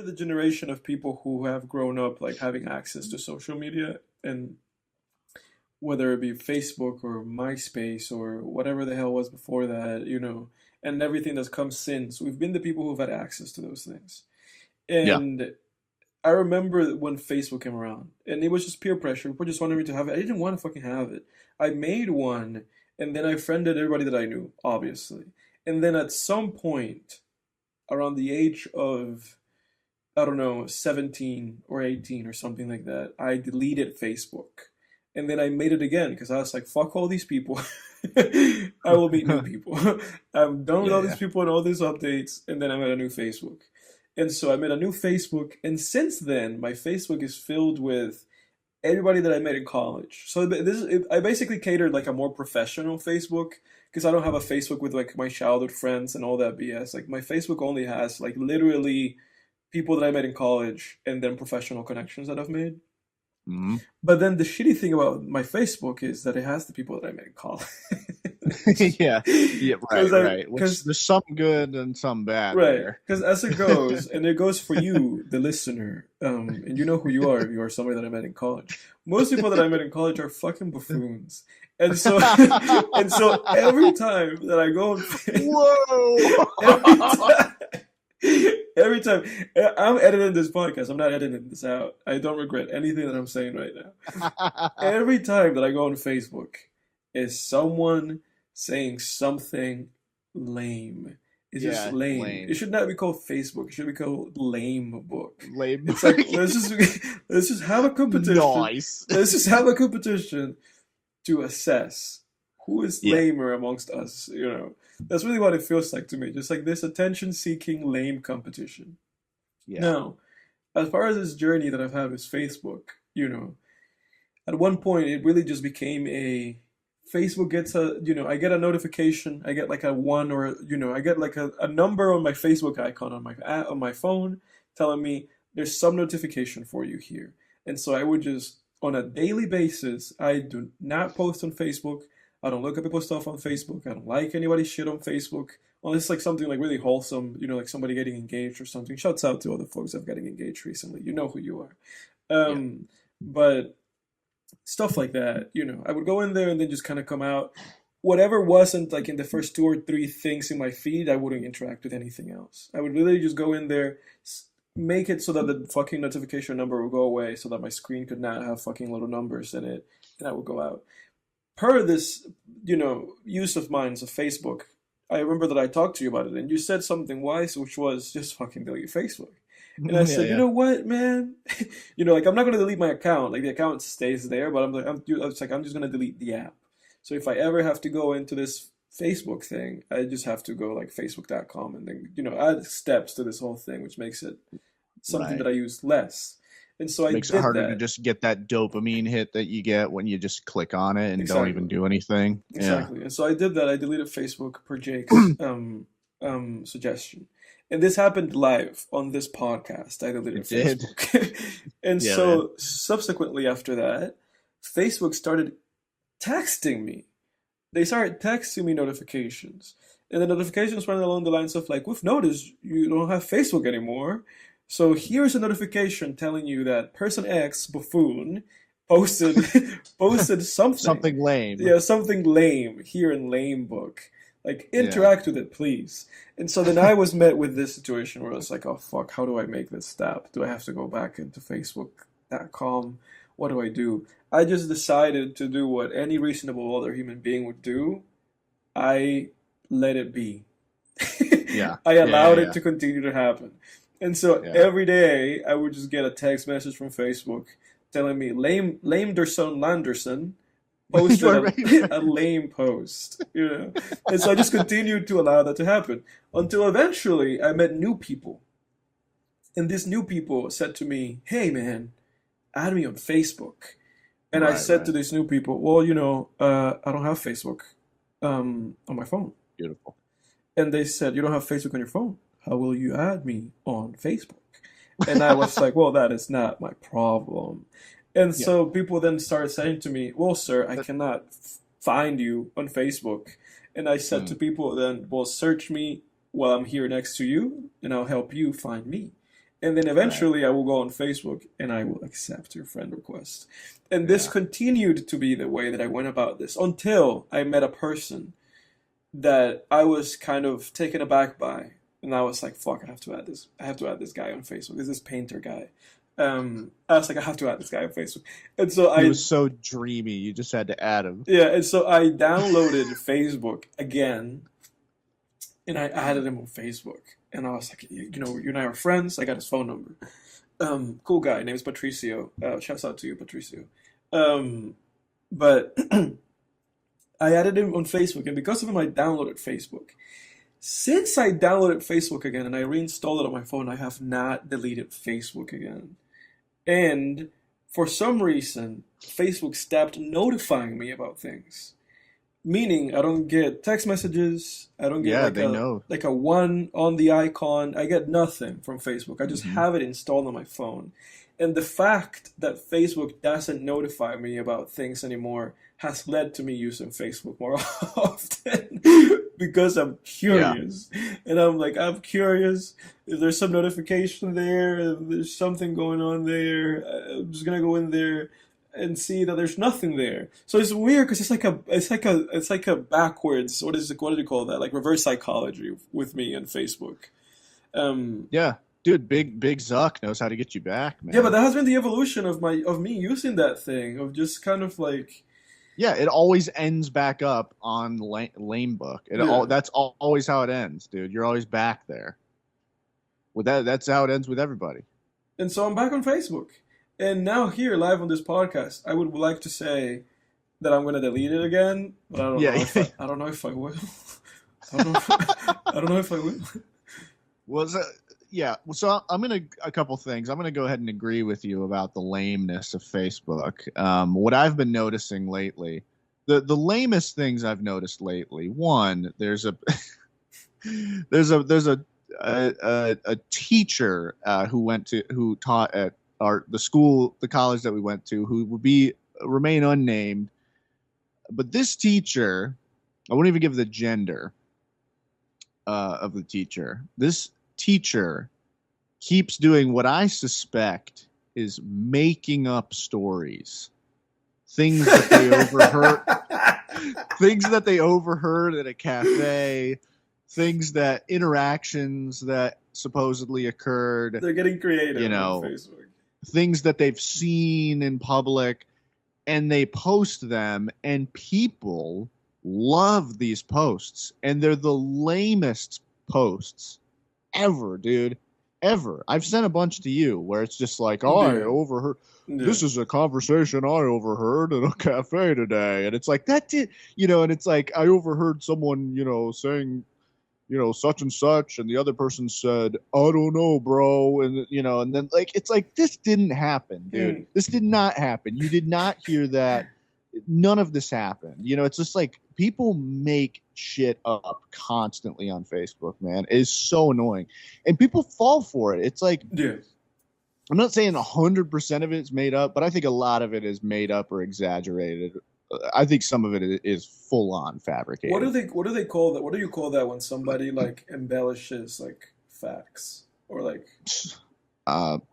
the generation of people who have grown up like having access to social media, and whether it be Facebook or MySpace or whatever the hell was before that, and everything that's come since. We've been the people who've had access to those things. Yeah. And I remember when Facebook came around, and it was just peer pressure. People just wanted me to have it. I didn't want to fucking have it. I made one, and then I friended everybody that I knew, obviously. And then at some point, around the age of, I don't know, 17 or 18 or something like that, I deleted Facebook. And then I made it again because I was like, fuck all these people. I will meet new people. I'm done with Yeah, all these yeah. people and all these updates. And then I made a new Facebook. And so I made a new Facebook. And since then, my Facebook is filled with everybody that I met in college. So I basically catered like a more professional Facebook because I don't have a Facebook with like my childhood friends and all that BS. Like my Facebook only has like literally people that I met in college and then professional connections that I've made. Hmm. But then the shitty thing about my Facebook is that it has the people that I met in college. Yeah. Yeah, Because right, right. Which because there's some good and some bad right, there. because as it goes, and it goes for you, the listener, and you know who you are if you are somebody that I met in college. Most people that I met in college are fucking buffoons, and so and so every time that I go on, every Whoa! time, every time I'm editing this podcast, I'm not editing this out. I don't regret anything that I'm saying right now. Every time that I go on Facebook, is someone saying something lame. It's just Yeah, lame. It lame. should not be called Facebook. It should be called Lame Book. Lame. It's like let's just have a competition. Nice. Let's just have a competition to assess who is Yeah, lamer amongst us. That's really what it feels like to me. Just like this attention-seeking lame competition. yeah. Now, as far as this journey that I've had with Facebook, at one point it really just became a Facebook gets I get a notification, I get like a one or I get like a number on my Facebook icon on my phone telling me there's some notification for you here. And so I would just on a daily basis, I do not post on Facebook. I don't look at people's stuff on Facebook. I don't like anybody's shit on Facebook. Unless like something like really wholesome, like somebody getting engaged or something. Shouts out to all the folks that have getting engaged recently. You know who you are. Yeah. But stuff like that. I would go in there and then just kind of come out. Whatever wasn't like in the first two or three things in my feed, I wouldn't interact with anything else. I would literally just go in there, make it so that the fucking notification number would go away, so that my screen could not have fucking little numbers in it, and I would go out. Per this, use of mine of Facebook, I remember that I talked to you about it, and you said something wise, which was just fucking delete Facebook. And I Yeah, said, you yeah. know what, man? Like I'm not gonna delete my account. Like the account stays there, but I'm just gonna delete the app. So if I ever have to go into this Facebook thing, I just have to go like Facebook.com and then add steps to this whole thing, which makes it something that Right. I use less. And so I Makes it did harder to that. just get that dopamine hit that you get when you just click on it and don't even Exactly. do anything. Yeah. Exactly. And so I did that. I deleted Facebook per Jake's suggestion. And this happened live on this podcast. I deleted It did. Facebook. And Yeah, man. so subsequently after that, Facebook started texting me. They started texting me notifications. And the notifications went along the lines of like, we've noticed you don't have Facebook anymore. So here's a notification telling you that person X buffoon posted posted something. Something lame. Yeah, something lame here in Lame Book. Like Yeah. interact with it, please. And so then I was met with this situation where it's like, oh fuck, how do I make this step? Do I have to go back into Facebook.com? What do I do? I just decided to do what any reasonable other human being would do. I let it be. Yeah. I Yeah. allowed it Yeah. to continue to happen. And so Yeah. every day I would just get a text message from Facebook telling me Lamerson Landerson You posted are a, right. a lame post. And so I just continued to allow that to happen until eventually I met new people. And these new people said to me, hey man, add me on Facebook. And I Right, said to right. these new people, well, I don't have Facebook on my phone. Beautiful. And they said, you don't have Facebook on your phone. How will you add me on Facebook? And I was like, well, that is not my problem. And Yeah. so people then started saying to me, well, sir, I cannot find you on Facebook. And I said to Mm. people then, well, search me while I'm here next to you, and I'll help you find me. And then Right. eventually I will go on Facebook and I will accept your friend request. And this Yeah. continued to be the way that I went about this until I met a person that I was kind of taken aback by. And I was like, fuck, I have to add this. I have to add this guy on Facebook. This painter guy. I was like, I have to add this guy on Facebook. And so He was so dreamy. You just had to add him. yeah, and so I downloaded Facebook again and I added him on Facebook. And I was like, you know, you and I are friends. I got his phone number. Cool guy. Name's Patricio. Shouts out to you, Patricio. But I added him on Facebook, and because of him, I downloaded Facebook. Since I downloaded Facebook again and I reinstalled it on my phone, I have not deleted Facebook again. And for some reason, Facebook stopped notifying me about things. Meaning, I don't get text messages. I don't get Yeah, they know. like a one on the icon. I get nothing from Facebook. I just Hmm. have it installed on my phone. And the fact that Facebook doesn't notify me about things anymore has led to me using Facebook more often because I'm Yeah. curious. And I'm curious if there's some notification there, if there's something going on there. I'm just gonna go in there and see that there's nothing there. So it's weird because it's like a backwards. What do you call that? Like reverse psychology with me and Facebook. Um, Yeah. Dude, big Zuck knows how to get you back, yeah, but man. that has been the evolution of me using that thing of just kind of like Yeah, it always ends back up on lame book. yeah. That's always how it ends, dude. You're always back there. With that's how it ends with everybody. And so I'm back on Facebook, and now here live on this podcast, I would like to say that I'm gonna delete it again, but Yeah. I don't know if I will. I don't know. I don't know if I will. Well, yeah. So I'm gonna a couple things. I'm gonna go ahead and agree with you about the lameness of Facebook. What I've been noticing lately, the lamest things I've noticed lately. One, there's a there's a teacher who taught at the college that we went to, who will remain unnamed. But this teacher, I won't even give the gender of the teacher. This teacher keeps doing what I suspect is making up stories, things that they overheard, things that they overheard at a cafe, interactions that supposedly occurred, They're getting creative you on know, Facebook. things that they've seen in public, and they post them, and people love these posts, and they're the lamest posts ever, dude. Ever. I've sent a bunch to you where it's just like, oh, I Yeah. overheard. Yeah. This is a conversation I overheard in a cafe today. And it's like, that did, and it's like, I overheard someone, saying, such and such. And the other person said, I don't know, bro. And, and then like, it's like, this didn't happen, dude. Mm. This did not happen. You did not hear that. None of this happened. It's just like people make shit up constantly on Facebook, man. It is so annoying. And people fall for it. It's like, Yeah. I'm not saying 100% of it is made up, but I think a lot of it is made up or exaggerated. I think some of it is full on fabricated. What do they call that? What do you call that when somebody like embellishes like facts or like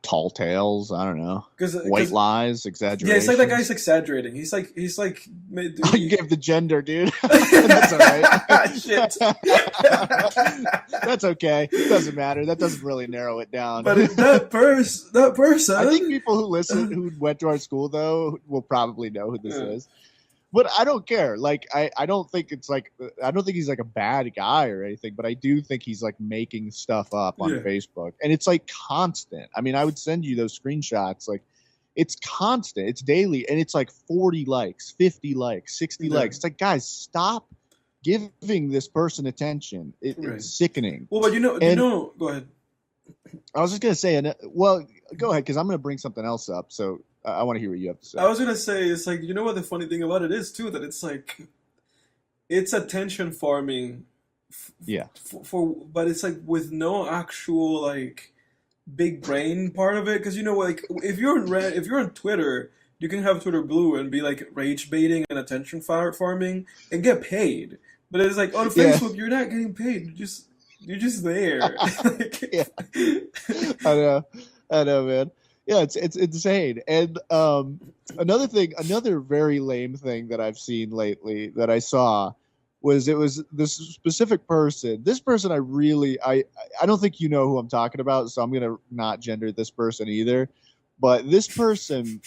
Tall tales? I don't know. because White lies, exaggeration. yeah, it's like that guy's exaggerating. He's like I give the gender, dude. That's all right. Shit. That's okay. It doesn't matter. That doesn't really narrow it down. But that person. I think people who listen, who went to our school, though, will probably know who this Yeah. is. But I don't care. Like, I don't think it's like, I don't think he's like a bad guy or anything, but I do think he's like making stuff up on Yeah. Facebook. And it's like constant. I mean, I would send you those screenshots. Like, it's constant. It's daily. And it's like 40 likes, 50 likes, 60 Yeah. likes. It's like, guys, stop giving this person attention. Right. It's sickening. Well, but go ahead. I was just going to say, well, go ahead, because I'm going to bring something else up. So I want to hear what you have to say. I was gonna say it's like you know what the funny thing about it is too that it's like it's attention farming. Yeah. But it's like with no actual like big brain part of it because like if you're on Twitter you can have Twitter Blue and be like rage baiting and attention farming and get paid. But it's like on Yeah. Facebook you're not getting paid. You're just there. Yeah, I know, I know, man. Yeah, it's insane. And another thing, another very lame thing that I've seen lately that I saw was it was this specific person. This person I don't think you know who I'm talking about, so I'm gonna not gender this person either. But this person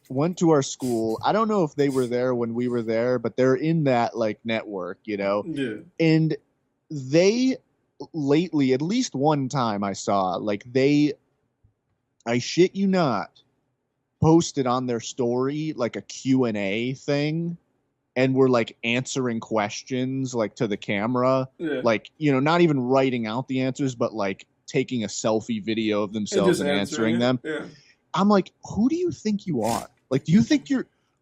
went to our school. I don't know if they were there when we were there, but they're in that like network, you know. Yeah. And they lately, at least one time I saw, like they, I shit you not, posted on their story like a Q&A thing and were like answering questions like to the camera, Yeah. like, you know, not even writing out the answers, but like taking a selfie video of And themselves just and answering answering it. them. Yeah. I'm like, who do you think you are? Like, do you think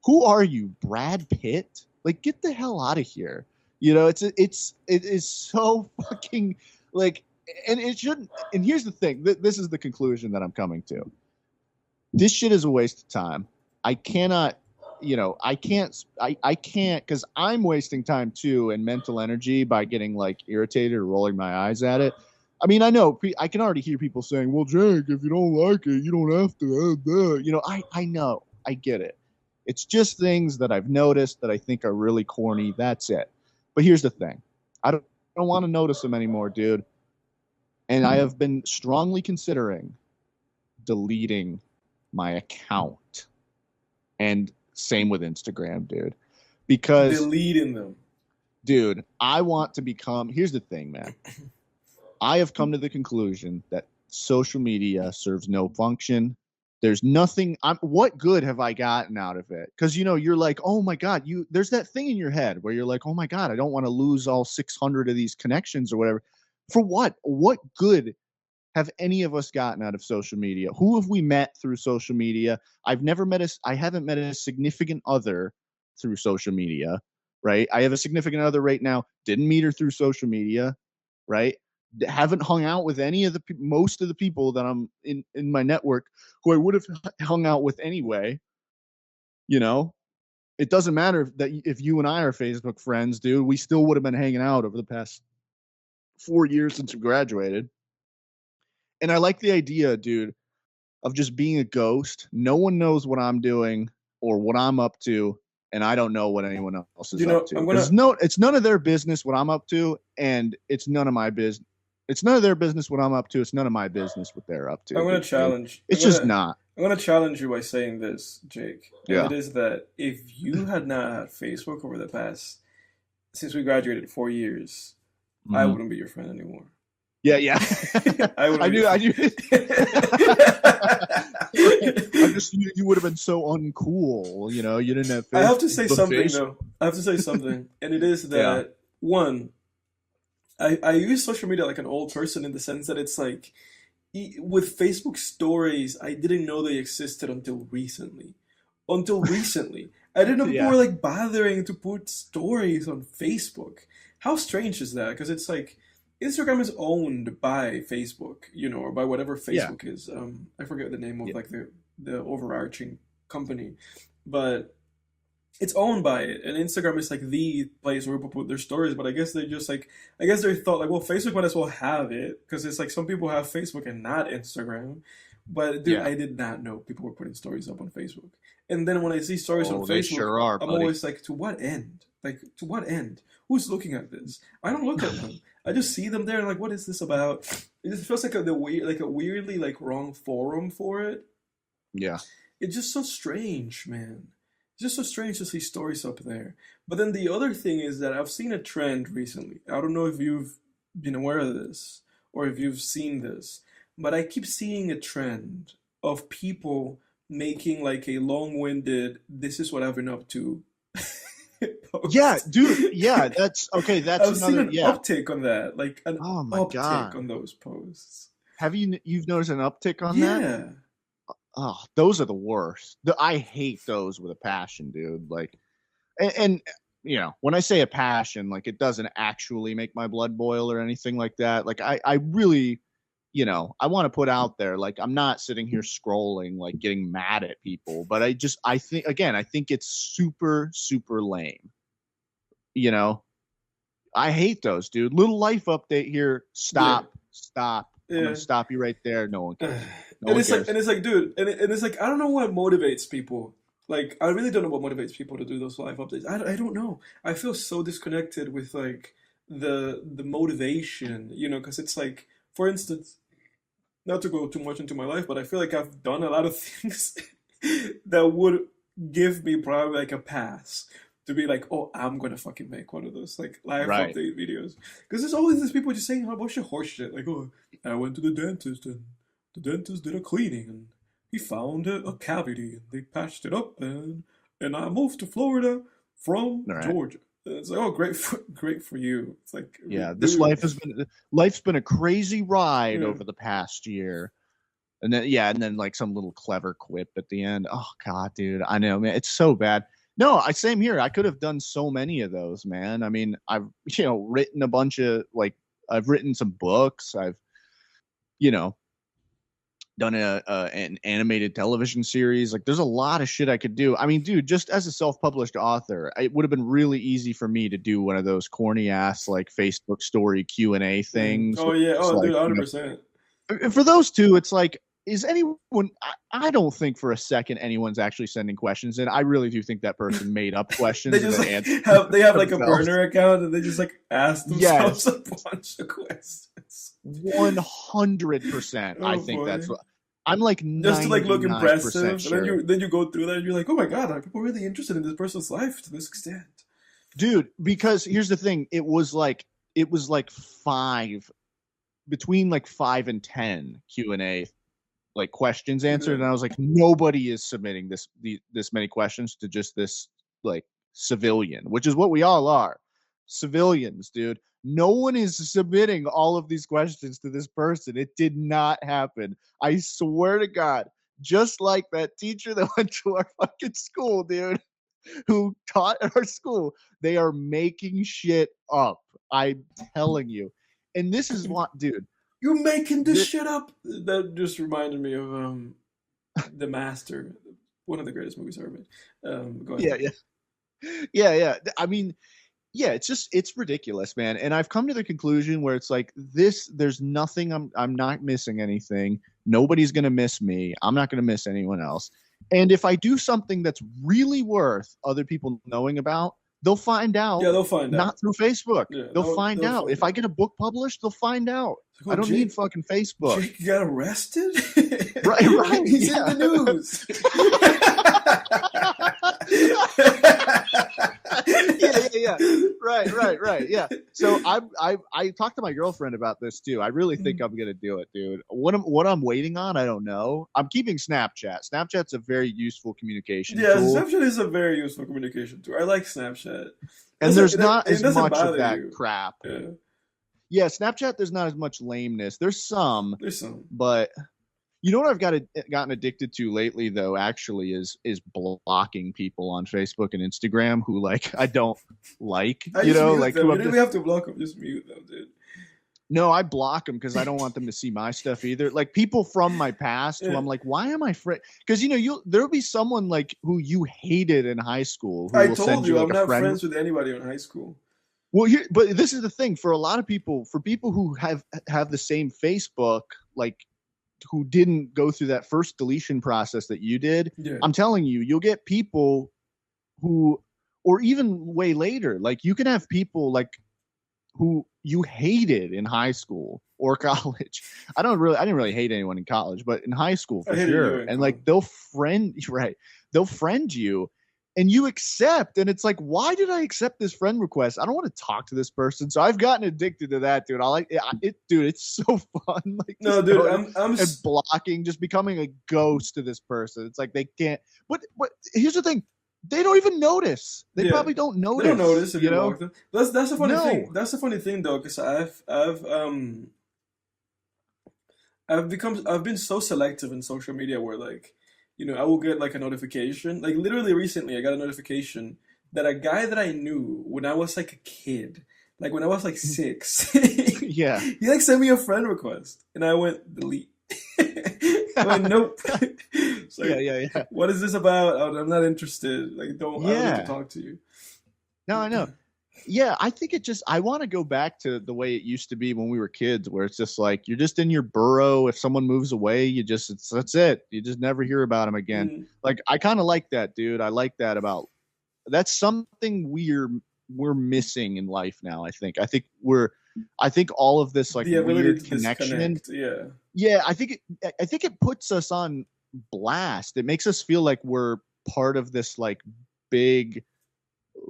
who are you, Brad Pitt? Like, get the hell out of here. You know, it is so fucking like, and it shouldn't. And here's the thing. This is the conclusion that I'm coming to. This shit is a waste of time. I cannot, you know, I can't, because I'm wasting time too and mental energy by getting like irritated or rolling my eyes at it. I mean, I know I can already hear people saying, "Well, Jake, if you don't like it, you don't have to." You know, I know, I get it. It's just things that I've noticed that I think are really corny. That's it. But here's the thing: I don't want to notice them anymore, dude. And I have been strongly considering deleting my account. And same with Instagram, dude. Because, Deleting them. dude, I want to become. Here's the thing, man. I have come to the conclusion that social media serves no function. There's nothing. What good have I gotten out of it? Because, you know, you're like, oh my god, there's that thing in your head where you're like, oh my god, I don't want to lose all 600 of these connections or whatever. For what? What good have any of us gotten out of social media? Who have we met through social media? I haven't met a significant other through social media, right? I have a significant other right now. Didn't meet her through social media, right? Haven't hung out with any of most of the people that I'm in my network who I would have hung out with anyway. You know, it doesn't matter if you and I are Facebook friends, dude. We still would have been hanging out over the past 4 years since we graduated. And I like the idea, dude, of just being a ghost. No one knows what I'm doing or what I'm up to, and I don't know what anyone else is You up know, to. It's none of their business what I'm up to, and it's none of my business. It's none of their business what I'm up to. It's none of my business what they're up to. I'm gonna Dude. challenge. It's just not. I'm gonna challenge you by saying this, Jake, and Yeah. it is that if you had not had Facebook over the past since we graduated 4 years, I Mhm. wouldn't be your friend anymore. Yeah, yeah. I I knew. I knew. I just you would have been so uncool. You know, you didn't have. I have to say the something face. though. I have to say something, and it is that Yeah. one, I use social media like an old person in the sense that it's like with Facebook stories, I didn't know they existed until recently. Until recently. I didn't know people Yeah. were like bothering to put stories on Facebook. How strange is that? Because it's like Instagram is owned by Facebook, you know, or by whatever Yeah. Facebook is. I forget the name of Yeah. like the overarching company, but it's owned by it, and Instagram is like the place where people put their stories. But I guess they just like, I guess they thought like, well, Facebook might as well have it because it's like some people have Facebook and not Instagram. But dude, Yeah. I did not know people were putting stories up on Facebook. And then when I see stories on Oh, they Facebook, sure are, I'm buddy. always like, to what end? Like, to what end? Who's looking at this? I don't look at them. I just see them there and like, what is this about? It just feels like a weirdly like wrong forum for it. Yeah. It's just so strange, man. It's just so strange to see stories up there. But then the other thing is that I've seen a trend recently. I don't know if you've been aware of this or if you've seen this, but I keep seeing a trend of people making like a long-winded, this is what I've been up to Yeah, post. dude. Yeah, that's okay. That's I've seen another. an Yeah. uptick on that, like an Oh my uptick god. on those posts. Have you've noticed an uptick on that? Yeah. Oh, those are the worst. I hate those with a passion, dude. Like, and you know, when I say a passion, like it doesn't actually make my blood boil or anything like that. Like I really, you know, I want to put out there, like I'm not sitting here scrolling, like getting mad at people, but I think again, I think it's super, super lame. You know, I hate those, dude. Little life update here. Yeah, Stop. I'm gonna yeah. stop you right there. No one cares. No And one it's like, cares. and it's like, dude, and it's like, I don't know what motivates people. Like, I really don't know what motivates people to do those live updates. I don't know. I feel so disconnected with like the motivation, because it's like, for instance, not to go too much into my life, but I feel like I've done a lot of things that would give me probably like a pass to be like, oh, I'm gonna fucking make one of those like live Right. update videos. Because there's always these people just saying a bunch of horse shit, like, oh, I went to the dentist and the dentist did a cleaning and he found a cavity and they patched it up and I moved to Florida from All right. Georgia. And it's like, oh, great for you. It's like, Yeah. This dude, life's been a crazy ride yeah. over the past year. And then like some little clever quip at the end. Oh God, dude. I know, man. It's so bad. No, I same here. I could have done so many of those, man. I mean, I've written a bunch of like I've written some books. I've you know done an animated television series. Like there's a lot of shit I could do. I mean, dude, just as a self-published author, it would have been really easy for me to do one of those corny ass like Facebook story Q&A things. Oh yeah, It's oh like, dude, 100%. for those two, it's like, is anyone? I don't think for a second anyone's actually sending questions in. I really do think that person made up They questions and just then like answered have like a themselves. burner account and they just like ask themselves Yes, a bunch of questions. 100%. I Oh think that's boy. what I'm like Just to like look 99% impressive, and then sure. you go through that and you're like, oh my god, are people really interested in this person's life to this extent? Dude, because here's the thing, it was like five between like 5 and 10 Q&A like questions answered, Yeah. and I was like, nobody is submitting this many questions to just this like civilian, which is what we all are, civilians, dude. No one is submitting all of these questions to this person. It did not happen. I swear to God. Just like that teacher that went to our fucking school, dude, who taught at our school, they are making shit up. I'm telling you. And this is what, dude. You're making this This, shit up. That just reminded me of The Master, one of the greatest movies ever made. Go ahead. yeah, yeah. I mean, yeah, it's ridiculous, man. And I've come to the conclusion where it's like this. There's nothing. I'm not missing anything. Nobody's gonna miss me. I'm not gonna miss anyone else. And if I do something that's really worth other people knowing about, they'll find Yeah, out. they'll find out. Not through Facebook. Yeah, They'll find they'll out. find If I out. get a book published, they'll find out. It's like, I oh, don't need fucking Facebook. Jake got arrested? Right, He's in yeah. the news. Yeah. Right. Yeah. So I talked to my girlfriend about this too. I really think I'm gonna do it, dude. What I'm waiting on, I don't know. I'm keeping Snapchat. Snapchat's a very useful communication Yeah, tool, Snapchat is a very useful communication tool. I like Snapchat. and Doesn't there's not it as doesn't much of bother that you? crap. Yeah, Yeah, Snapchat, there's not as much lameness. There's some, there's some. but you know what I've gotten addicted to lately though, actually, is blocking people on Facebook and Instagram who like I don't like, I just mute like them. who You I'm don't even just have to block them. Just mute them, dude. no, I block them because I don't want them to see my stuff either. Like people from my past who Yeah. I'm like, why am I friend? Because there'll be someone like who you hated in high school who I will told send you you I'm like a not friend. friends with anybody in high school. Well, but this is the thing for a lot of people, for people who have the same Facebook, like who didn't go through that first deletion process that you did. Yeah. I'm telling you, you'll get people who, or even way later, like you can have people like who you hated in high school or college. I didn't really hate anyone in college, but in high school I for hated sure. you in And like college. they'll friend you and you accept, and it's like, why did I accept this friend request? I don't want to talk to this person. So I've gotten addicted to that, dude. I like it, dude. It's so fun. Like No, just dude, going and blocking, just becoming a ghost to this person. It's like they can't. But here's the thing: they don't even notice. They yeah. probably don't They notice. don't notice if You you know? block them. That's the funny thing. No. That's the funny thing though, because I've been so selective in social media where like, I will get like a notification. Like literally recently I got a notification that a guy that I knew when I was like a kid, like when I was like 6, Yeah. he like sent me a friend request and I went delete. I went nope. It's like, Yeah. what is this about? Oh, I'm not interested. Like I don't need Yeah. to talk to you. No, I know. Yeah, I think I want to go back to the way it used to be when we were kids, where it's just like you're just in your burrow. If someone moves away, that's it. You just never hear about them again. Mm, Like I kind of like that, dude. I like that about that's something we're missing in life now. I think all of this like the ability weird to connection. disconnect. Yeah. Yeah, I think it puts us on blast. It makes us feel like we're part of this like big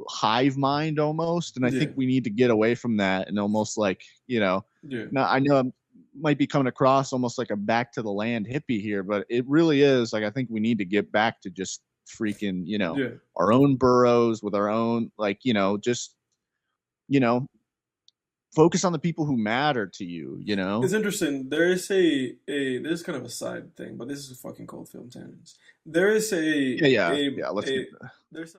hive mind almost, and I Yeah. think we need to get away from that and almost like, Yeah. now I know I might be coming across almost like a back to the land hippie here, but it really is like I think we need to get back to just freaking, Yeah. our own burrows with our own like, just, you know, focus on the people who matter to you, you It's know? interesting. There is a this is kind of a side thing, but this is a fucking cold film tangents. There is Yeah, yeah, a yeah. Let's get a there's